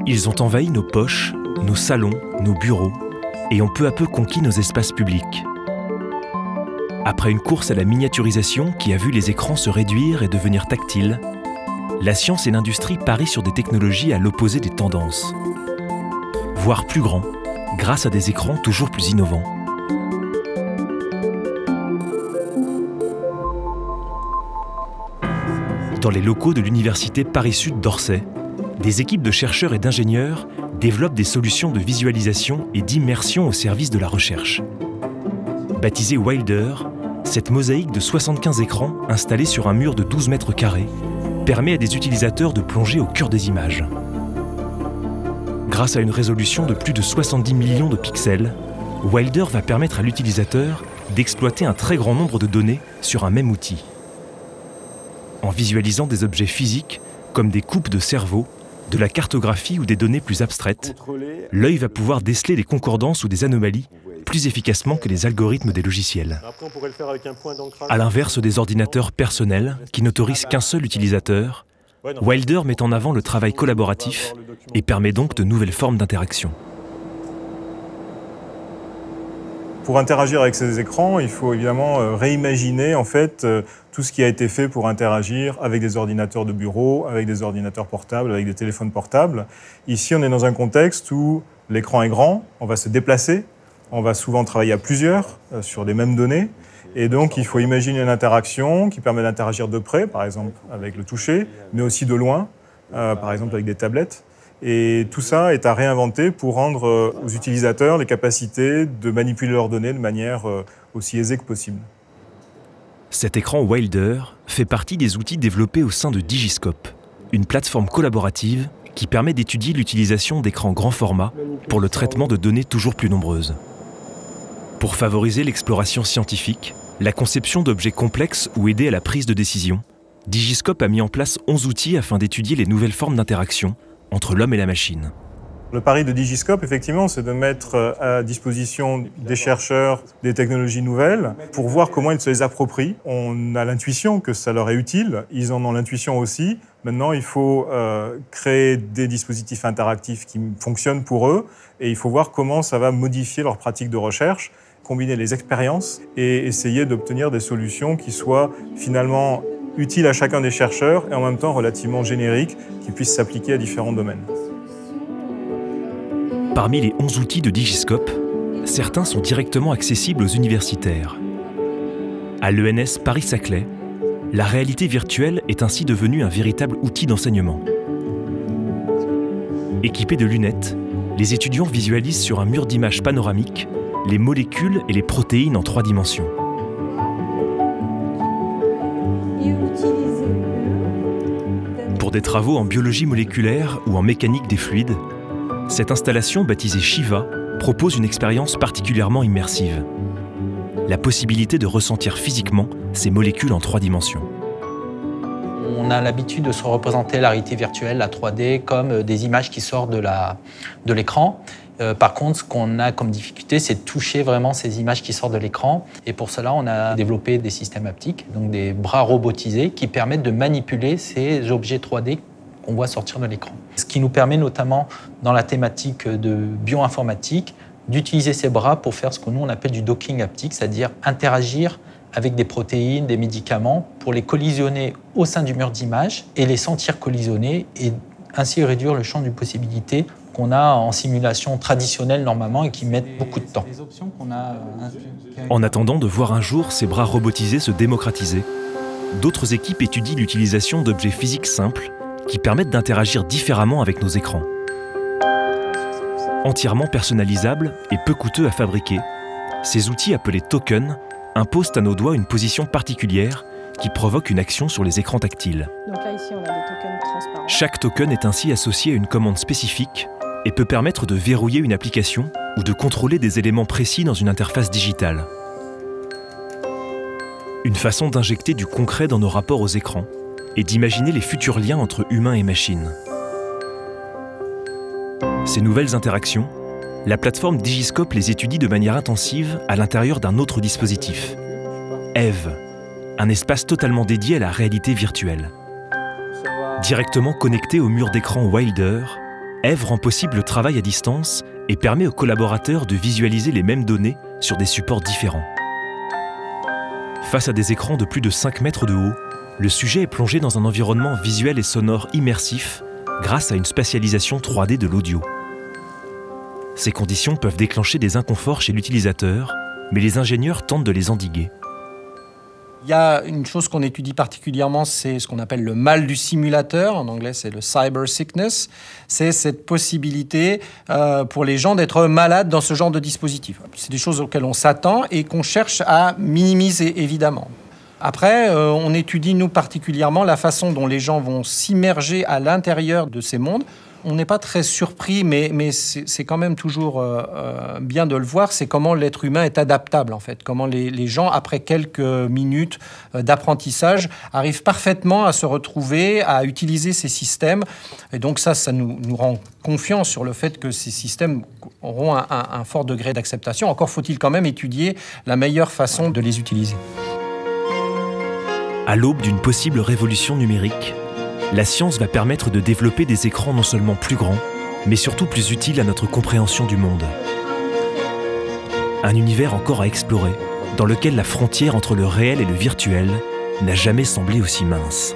Ils ont envahi nos poches, nos salons, nos bureaux, et ont peu à peu conquis nos espaces publics. Après une course à la miniaturisation qui a vu les écrans se réduire et devenir tactiles, la science et l'industrie parient sur des technologies à l'opposé des tendances. Voire plus grands, grâce à des écrans toujours plus innovants. Dans les locaux de l'université Paris-Sud d'Orsay, des équipes de chercheurs et d'ingénieurs développent des solutions de visualisation et d'immersion au service de la recherche. Baptisée Wilder, cette mosaïque de 75 écrans installée sur un mur de 12 mètres carrés permet à des utilisateurs de plonger au cœur des images. Grâce à une résolution de plus de 70 millions de pixels, Wilder va permettre à l'utilisateur d'exploiter un très grand nombre de données sur un même outil. En visualisant des objets physiques comme des coupes de cerveau, de la cartographie ou des données plus abstraites, l'œil va pouvoir déceler des concordances ou des anomalies plus efficacement que les algorithmes des logiciels. À l'inverse des ordinateurs personnels qui n'autorisent qu'un seul utilisateur, Wilder met en avant le travail collaboratif et permet donc de nouvelles formes d'interaction. Pour interagir avec ces écrans, il faut évidemment réimaginer en fait tout ce qui a été fait pour interagir avec des ordinateurs de bureau, avec des ordinateurs portables, avec des téléphones portables. Ici, on est dans un contexte où l'écran est grand, on va se déplacer, on va souvent travailler à plusieurs sur les mêmes données. Et donc, il faut imaginer une interaction qui permet d'interagir de près, par exemple avec le toucher, mais aussi de loin, par exemple avec des tablettes. Et tout ça est à réinventer pour rendre aux utilisateurs les capacités de manipuler leurs données de manière aussi aisée que possible. Cet écran Wilder fait partie des outils développés au sein de Digiscope, une plateforme collaborative qui permet d'étudier l'utilisation d'écrans grand format pour le traitement de données toujours plus nombreuses. Pour favoriser l'exploration scientifique, la conception d'objets complexes ou aider à la prise de décision, Digiscope a mis en place 11 outils afin d'étudier les nouvelles formes d'interaction entre l'homme et la machine. Le pari de Digiscope, effectivement, c'est de mettre à disposition des chercheurs des technologies nouvelles pour voir comment ils se les approprient. On a l'intuition que ça leur est utile, ils en ont l'intuition aussi. Maintenant, il faut créer des dispositifs interactifs qui fonctionnent pour eux et il faut voir comment ça va modifier leur pratique de recherche, combiner les expériences et essayer d'obtenir des solutions qui soient finalement utiles à chacun des chercheurs et en même temps relativement génériques, qui puissent s'appliquer à différents domaines. Parmi les 11 outils de Digiscope, certains sont directement accessibles aux universitaires. À l'ENS Paris-Saclay, la réalité virtuelle est ainsi devenue un véritable outil d'enseignement. Équipés de lunettes, les étudiants visualisent sur un mur d'images panoramiques les molécules et les protéines en 3 dimensions. Pour des travaux en biologie moléculaire ou en mécanique des fluides, cette installation baptisée Shiva propose une expérience particulièrement immersive. La possibilité de ressentir physiquement ces molécules en 3 dimensions. On a l'habitude de se représenter la réalité virtuelle, la 3D, comme des images qui sortent de l'écran. Par contre, ce qu'on a comme difficulté, c'est de toucher vraiment ces images qui sortent de l'écran. Et pour cela, on a développé des systèmes haptiques, donc des bras robotisés qui permettent de manipuler ces objets 3D qu'on voit sortir de l'écran. Ce qui nous permet notamment, dans la thématique de bioinformatique, d'utiliser ces bras pour faire ce que nous on appelle du docking haptique, c'est-à-dire interagir avec des protéines, des médicaments, pour les collisionner au sein du mur d'image et les sentir collisionner et ainsi réduire le champ de possibilités qu'on a en simulation traditionnelle normalement et qui mettent beaucoup de temps. En attendant de voir un jour ces bras robotisés se démocratiser, d'autres équipes étudient l'utilisation d'objets physiques simples qui permettent d'interagir différemment avec nos écrans. Entièrement personnalisables et peu coûteux à fabriquer, ces outils appelés tokens imposent à nos doigts une position particulière qui provoque une action sur les écrans tactiles. Donc là, ici, on a des tokens transparents. Chaque token est ainsi associé à une commande spécifique et peut permettre de verrouiller une application ou de contrôler des éléments précis dans une interface digitale. Une façon d'injecter du concret dans nos rapports aux écrans et d'imaginer les futurs liens entre humains et machines. Ces nouvelles interactions, la plateforme Digiscope les étudie de manière intensive à l'intérieur d'un autre dispositif, Eve, un espace totalement dédié à la réalité virtuelle. Directement connecté au mur d'écran Wilder, Eve rend possible le travail à distance et permet aux collaborateurs de visualiser les mêmes données sur des supports différents. Face à des écrans de plus de 5 mètres de haut, le sujet est plongé dans un environnement visuel et sonore immersif grâce à une spatialisation 3D de l'audio. Ces conditions peuvent déclencher des inconforts chez l'utilisateur, mais les ingénieurs tentent de les endiguer. Il y a une chose qu'on étudie particulièrement, c'est ce qu'on appelle le mal du simulateur. En anglais, c'est le cyber sickness. C'est cette possibilité pour les gens d'être malades dans ce genre de dispositif. C'est des choses auxquelles on s'attend et qu'on cherche à minimiser, évidemment. Après, on étudie, nous, particulièrement la façon dont les gens vont s'immerger à l'intérieur de ces mondes. On n'est pas très surpris, mais c'est quand même toujours bien de le voir, c'est comment l'être humain est adaptable, en fait. Comment les gens, après quelques minutes d'apprentissage, arrivent parfaitement à se retrouver, à utiliser ces systèmes. Et donc ça nous rend confiance sur le fait que ces systèmes auront un fort degré d'acceptation. Encore faut-il quand même étudier la meilleure façon de les utiliser. À l'aube d'une possible révolution numérique, la science va permettre de développer des écrans non seulement plus grands, mais surtout plus utiles à notre compréhension du monde. Un univers encore à explorer, dans lequel la frontière entre le réel et le virtuel n'a jamais semblé aussi mince.